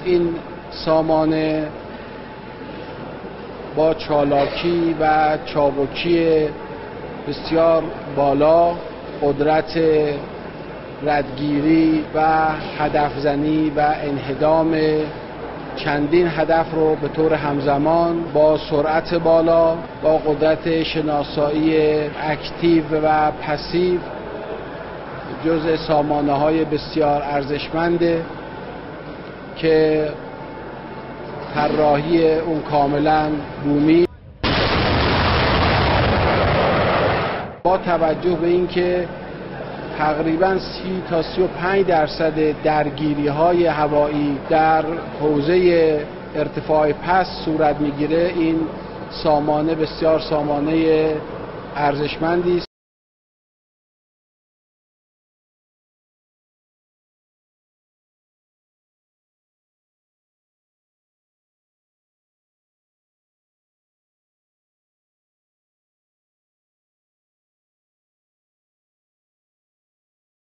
این سامانه با چالاکی و چابکی بسیار بالا قدرت ردگیری و هدفزنی و انهدام چندین هدف رو به طور همزمان با سرعت بالا، با قدرت شناسایی اکتیو و پسیو جزء سامانه‌های بسیار ارزشمنده که طراحی اون کاملا بومی. با توجه به اینکه تقریباً 30 تا 35% درگیری‌های هوایی در حوزه ارتفاع پست صورت می‌گیره، این سامانه بسیار سامانه ارزشمندی است.